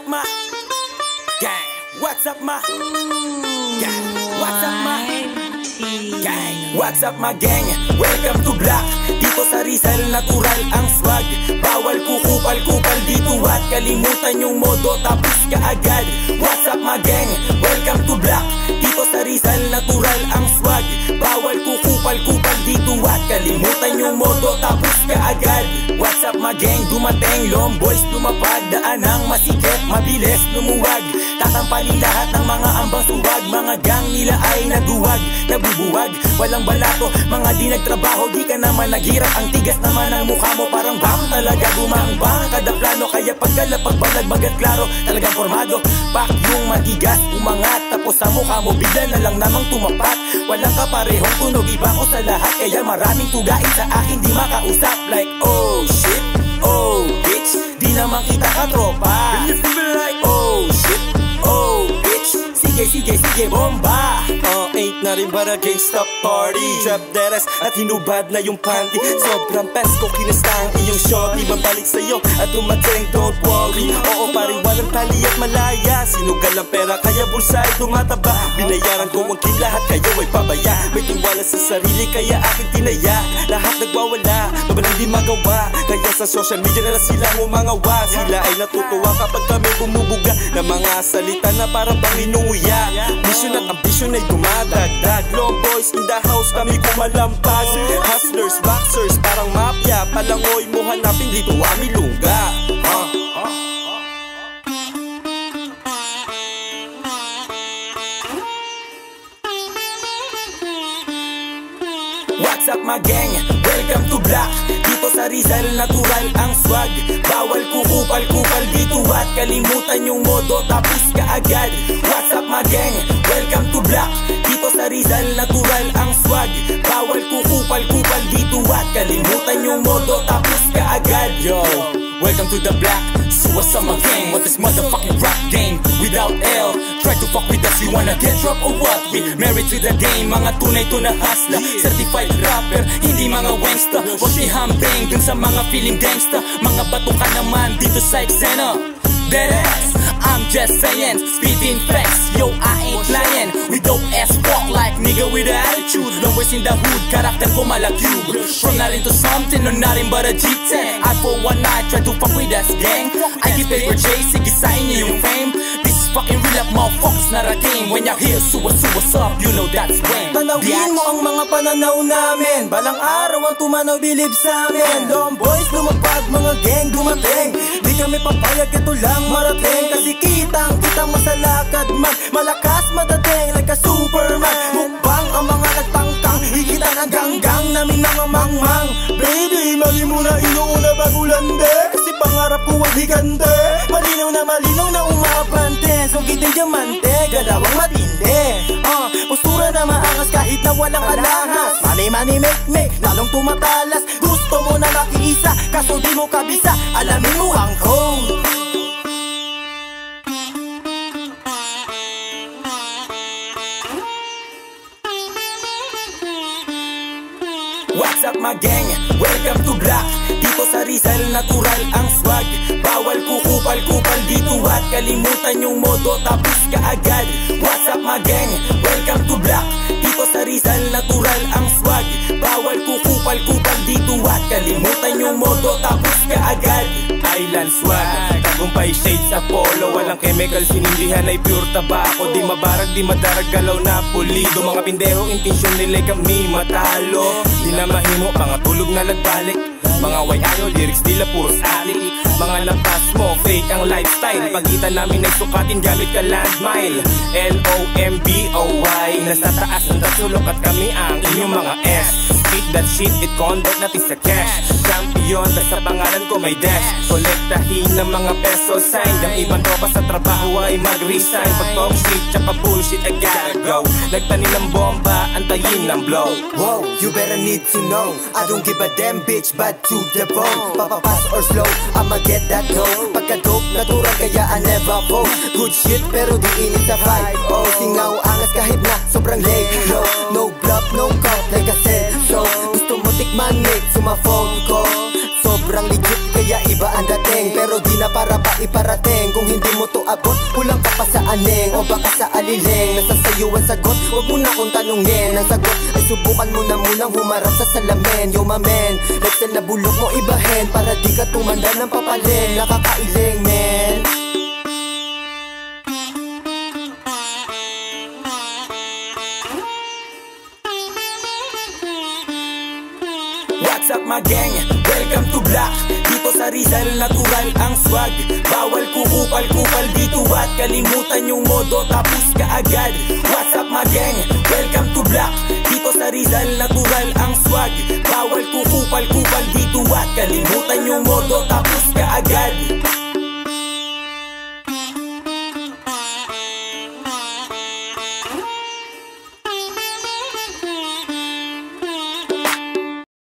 ma? Gang, what's up ma? Gang, what's up ma? Gang, what's up ma gang? Welcome to Black. Dito sa Rizal natural ang swag. Bawal kukupal-kupal dito at kalimutan yung modo tapos ka agad. What's up ma gang? Welcome to Black. Dito sa Rizal natural ang swag. Bawal kukupal-kupal dito at kalimutan yung modo tapos ka agad. What's up ma gang? Dumating long boys lumapag. Daan ang masikip, mabilis lumuwag. Tatampalin lahat ng mga ambang suwag. Mga gang nila ay naduwag, nabubuwag, walang balato. Mga di nagtrabaho, di ka naman naghirap. Ang tigas naman ang mukha mo, parang bang talaga gumambang kada plano. Kaya pagkalapag balag magat klaro, talagang formado. Pak yung matigas, umangat. Tapos sa mukha mo, bigla na lang namang tumapat. Walang kaparehong tunog, iba ko sa lahat. Kaya maraming tugain sa akin, di makausap. Like oh shit, oh bitch, di naman kita katropa. Like oh shit, oh bitch, sige bomba. Ain't nothing but a gangsta party. Trap deres at hinubad na yung panty. Sobrang pes ko kinasta ang iyong shorty. Babalik sa'yo at dumating, don't worry. Oo paring walang tali at malaya. Sinugal ang pera kaya bulsa ay tumataba. Binayaran ko ang lahat kayo ay pabaya. May tiwala sa sarili kaya aking tinaya. Lahat nagwawala, babalang di magawa. Kaya sa social media na sila umangawa. Sila ay natutuwa kapag kami bumubuga ng mga salita na parang bang inuuya. Mission at ambisyon ay dumadagdag. Long boys in the house, kami kumalampas. Hustlers, boxers, parang mafia. Palangoy mo hanapin dito aming lungga. What's up ma gang? Welcome to Black. Dito sa Rizal natural ang swag. Bawal kukupal-kupal dito at kalimutan yung modo tapos ka agad. What's up ma gang? Welcome to Black. Dito sa Rizal natural ang swag. Bawal kukupal-kupal dito at kalimutan yung modo tapos ka agad. Yo, welcome to the Black. Suwasama gang, what this motherfucking rap game without L. Try to fuck with us, you wanna get dropped or what? We married to the game, mga tunay to na hustler. Certified rapper, hindi mga wangsta. Huwag ihambing dun sa mga feeling gangsta. Mga bato ka naman dito sa eksena. Deadass, I'm just saying, spitting facts, yo I ain't lying. We dope as fuck like nigga with attitude. Long ways in the hood, karakter ko malacube. From nothing to something, no nothing but a G10. I for one night try to fuck with us gang. I get paper chasing, gisain niyo yung fame. This is fucking real up motherfuckers, not a game. When you hear what's up, you know that's when. Tanawin mo ang mga pananaw namin. Balang araw ang tumanaw, bilib sa amin. Long boys lumapag, mga gang dumating. Di kami papayag, ito lang marating. Kasi kitang masalakad man. Malakas madating like a superman. Mukbang ang mga nagtangkang. Higita ng ganggang namin mga mangmang. Baby, mali mo na inuuna bago lande. Kasi pangarap ko ay higante. Malinaw na umabante. Sugitin diamante, galawang matindi. Postura na maangas kahit na walang alahas. Money, make, lalong tumatalas. Gusto mo na makiisa, kaso di mo kabisa. Alamin mo ang code. What's up ma gang? Welcome to Black. Dito sa Rizal natural ang swag. Bawal kukupal-kupal dito at kalimutan yung modo tapos ka agad. What's up ma gang? Welcome to Black. Dito sa Rizal natural ang swag. Bawal kukupal-kupal dito at kalimutan yung modo tapos ka agad. Island swag, tagumpay shades Apollo. Walang chemical, sinindihan ay pure tabako. Di mabarag, di madarag, galaw na pulido. Mga pindeho, intensyon nila'y kami matalo. Di na mahimo, mga tulog na nagbalik. Mga wayayo, lyrics nila puros adik. Mga lampas mo, fake ang lifestyle. Pagitan namin ay sukatin gamit ka landmine. L-O-M-B-O-Y. Nasa taas ng tasulok at kami ang inyong mga S. Speak that shit, it convert natin sa cash. Champion, sa pangalan ko may dash. Kolektahin ng mga peso sign. Yung ibang tropa sa trabaho ay mag-resign. Pag talk shit, tsaka bullshit, I gotta go. Nagtanim ng bomba, antayin ng blow. Whoa, you better need to know I don't give a damn bitch, but to the bone. Papapas or slow, I'ma get that dough. Pagka-dope, natural kaya I never fold. Good shit pero di init sa vibe. Oh, singaw angas kahit na sobrang lay low. No bluff, no cop, like I said so. Gusto mo tikman mix, suma phone ko. Sobrang legit kaya iba ang dating, pero di na para pa iparating. Kung hindi mo to abot, kulang ka pa sa aning o baka sa aliling. Nasa sayo ang sagot, huwag mo na kung tanungin. Ang sagot ay subukan mo na munang humarap sa salamin. Yo my man, lifestyle na bulok mo ibahin, para di ka tumanda ng papaling. Nakakailing man. What's up my gang? Welcome to Black. Dito sa Rizal natural ang swag. Bawal kukupal-kupal dito at kalimutan yung modo tapos ka agad. What's up my gang? Welcome to Black. Dito sa Rizal natural ang swag. Bawal kukupal-kupal dito at kalimutan yung modo tapos ka agad.